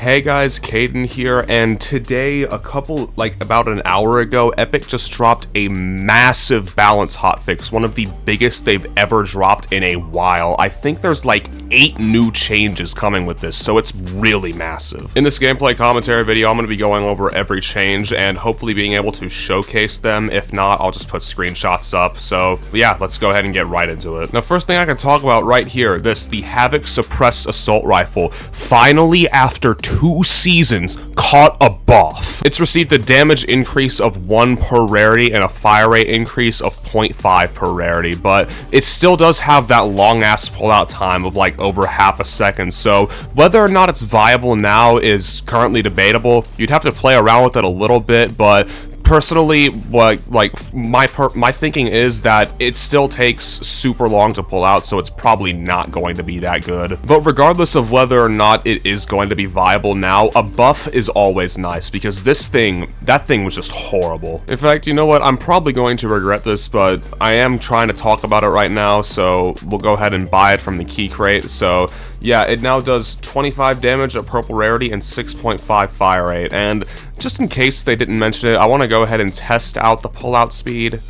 Hey guys, Cadin here, and today, about an hour ago, Epic just dropped a massive balance hotfix, one of the biggest they've ever dropped in a while. I think there's like 8 new changes coming with this, so it's really massive. In this gameplay commentary video, I'm going to be going over every change and hopefully being able to showcase them. If not, I'll just put screenshots up. So yeah, let's go ahead and get right into it. Now, first thing I can talk about right here, the Havoc Suppressed Assault Rifle, finally after 2 seasons, caught a buff. It's received a damage increase of 1 per rarity and a fire rate increase of 0.5 per rarity, but it still does have that long ass pullout time of like over half a second, so whether or not it's viable now is currently debatable. You'd have to play around with it a little bit, but personally, my thinking is that it still takes super long to pull out, so it's probably not going to be that good. But regardless of whether or not it is going to be viable now, a buff is always nice, because that thing was just horrible. In fact, you know what? I'm probably going to regret this, but I am trying to talk about it right now, so we'll go ahead and buy it from the key crate. So yeah, it now does 25 damage at purple rarity and 6.5 fire rate, and just in case they didn't mention it, I want to go ahead and test out the pullout speed.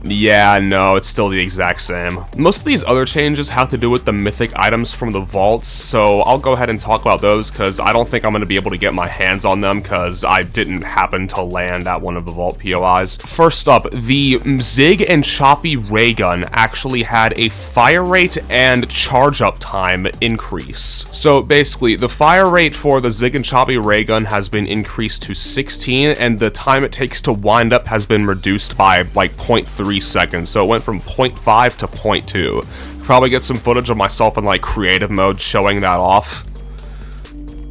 Yeah, no, it's still the exact same. Most of these other changes have to do with the mythic items from the vaults, so I'll go ahead and talk about those because I don't think I'm going to be able to get my hands on them because I didn't happen to land at one of the vault POIs. First up, the Zig and Choppy Ray Gun actually had a fire rate and charge up time increase. So basically, the fire rate for the Zig and Choppy Ray Gun has been increased to 16, and the time it takes to wind up has been reduced by like 0.3 seconds, so it went from 0.5 to 0.2. Probably get some footage of myself in like creative mode showing that off.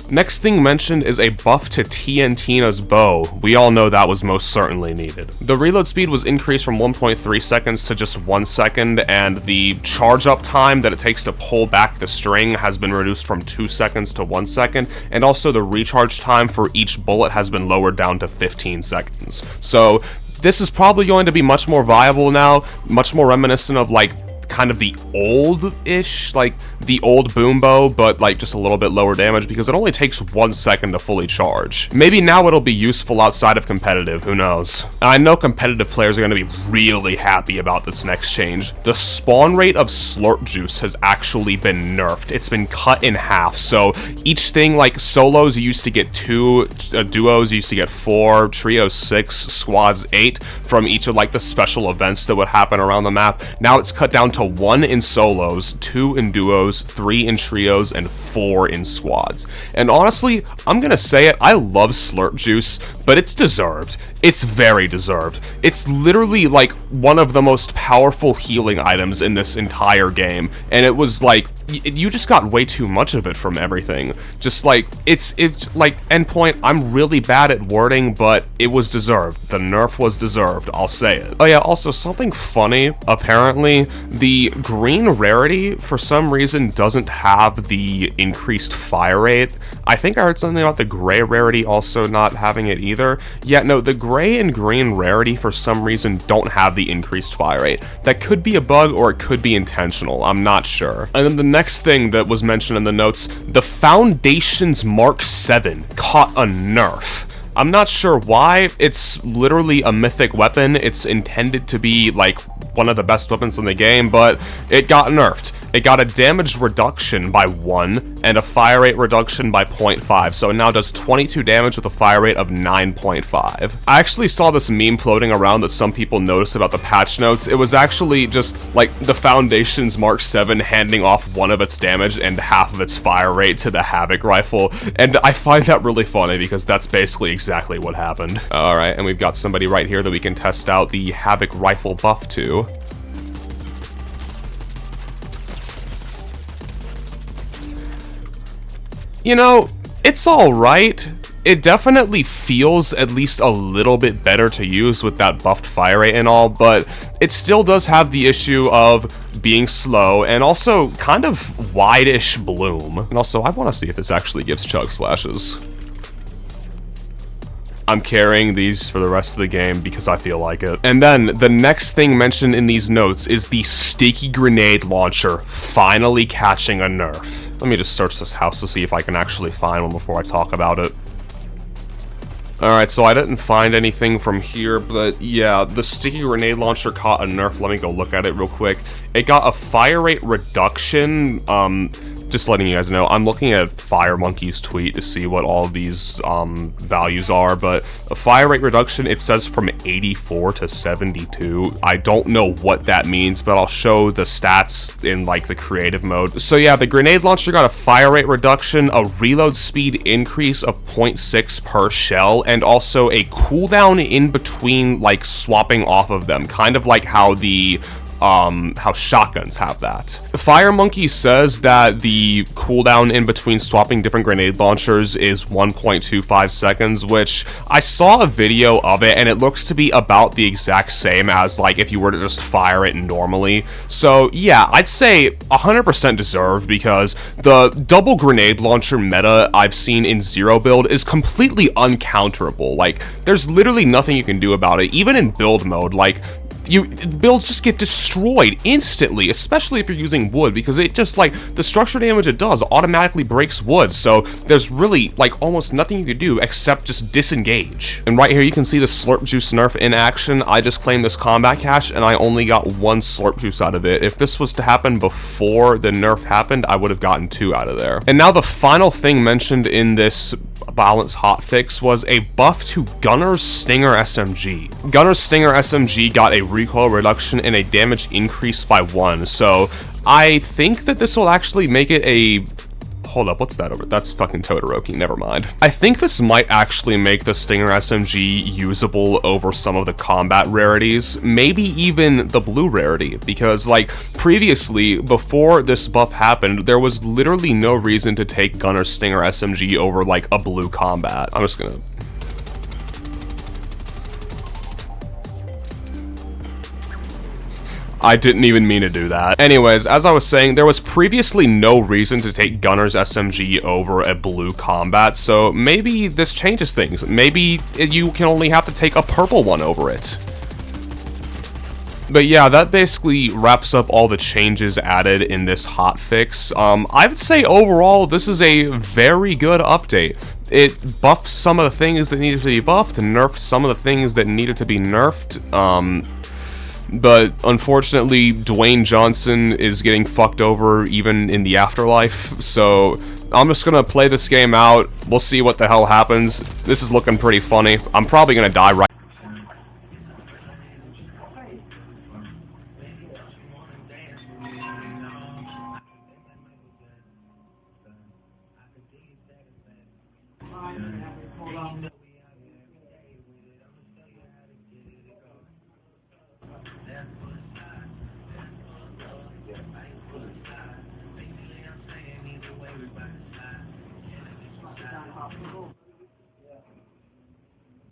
Next thing mentioned is a buff to TNTina's bow. We all know that was most certainly needed. The reload speed was increased from 1.3 seconds to just 1 second, and the charge up time that it takes to pull back the string has been reduced from 2 seconds to 1 second, and also the recharge time for each bullet has been lowered down to 15 seconds. So this is probably going to be much more viable now, much more reminiscent of like kind of the old-ish, like the old boom bow, but like just a little bit lower damage because it only takes 1 second to fully charge. Maybe now it'll be useful outside of competitive, who knows. And I know competitive players are going to be really happy about this next change. The spawn rate of Slurp Juice has actually been nerfed. It's been cut in half, so each thing, like solos you used to get 2, duos you used to get 4, trios 6, squads 8 from each of like the special events that would happen around the map. Now it's cut down to 1 in solos, 2 in duos, 3 in trios, and 4 in squads. And honestly, I'm gonna say it, I love Slurp Juice, but it's deserved. It's very deserved. It's literally like one of the most powerful healing items in this entire game, and it was like, you just got way too much of it from everything. Just like, it's like, endpoint, I'm really bad at wording, but it was deserved. The nerf was deserved, I'll say it. Oh yeah, also something funny, apparently, the green rarity, for some reason, doesn't have the increased fire rate. I think I heard something about the gray rarity also not having it either. Yeah, no, the gray and green rarity, for some reason, don't have the increased fire rate. That could be a bug, or it could be intentional, I'm not sure. And then the next thing that was mentioned in the notes, the Foundation's Mark 7 caught a nerf. I'm not sure why. It's literally a mythic weapon. It's intended to be like one of the best weapons in the game, but it got nerfed. It got a damage reduction by 1 and a fire rate reduction by 0.5, so it now does 22 damage with a fire rate of 9.5. I actually saw this meme floating around that some people noticed about the patch notes. It was actually just like the Foundation's Mark 7 handing off 1 of its damage and half of its fire rate to the Havoc rifle, and I find that really funny because that's basically exactly what happened. Alright, and we've got somebody right here that we can test out the Havoc rifle buff to. You know, it's alright. It definitely feels at least a little bit better to use with that buffed fire rate and all, but it still does have the issue of being slow and also kind of wide-ish bloom. And also, I want to see if this actually gives chug splashes. I'm carrying these for the rest of the game because I feel like it. And then, the next thing mentioned in these notes is the Sticky Grenade Launcher finally catching a nerf. Let me just search this house to see if I can actually find one before I talk about it. Alright, so I didn't find anything from here, but yeah, the sticky grenade launcher caught a nerf. Let me go look at it real quick. It got a fire rate reduction, just letting you guys know, I'm looking at Fire Monkey's tweet to see what all of these values are, but a fire rate reduction, it says from 84 to 72. I don't know what that means, but I'll show the stats in like the creative mode. So yeah, the grenade launcher got a fire rate reduction, a reload speed increase of 0.6 per shell, and also a cooldown in between like swapping off of them, kind of like how the how shotguns have that. Fire Monkey says that the cooldown in between swapping different grenade launchers is 1.25 seconds, which I saw a video of it and it looks to be about the exact same as like if you were to just fire it normally. So yeah, I'd say 100% deserved, because the double grenade launcher meta I've seen in Zero build is completely uncounterable. Like, there's literally nothing you can do about it, even in build mode. Like, builds just get destroyed instantly, especially if you're using wood, because it just, like, the structure damage it does automatically breaks wood, so there's really, like, almost nothing you can do except just disengage. And right here you can see the Slurp Juice nerf in action. I just claimed this combat cache, and I only got 1 Slurp Juice out of it. If this was to happen before the nerf happened, I would have gotten 2 out of there. And now the final thing mentioned in this balance hotfix was a buff to Gunner's Stinger SMG. Gunner's Stinger SMG got a recoil reduction and a damage increase by 1, so I think that this will actually make it a... Hold up, what's that over? That's fucking Todoroki, never mind. I think this might actually make the Stinger SMG usable over some of the combat rarities, maybe even the blue rarity, because like previously, before this buff happened, there was literally no reason to take Gunner's Stinger SMG over like a blue combat. I'm just gonna... I didn't even mean to do that. Anyways, as I was saying, there was previously no reason to take Gunner's SMG over a blue combat, so maybe this changes things. Maybe you can only have to take a purple one over it. But yeah, that basically wraps up all the changes added in this hotfix. I would say overall, this is a very good update. It buffed some of the things that needed to be buffed, and nerfed some of the things that needed to be nerfed. But unfortunately, Dwayne Johnson is getting fucked over even in the afterlife, so I'm just gonna play this game out. We'll see what the hell happens. This is looking pretty funny. I'm probably gonna die right.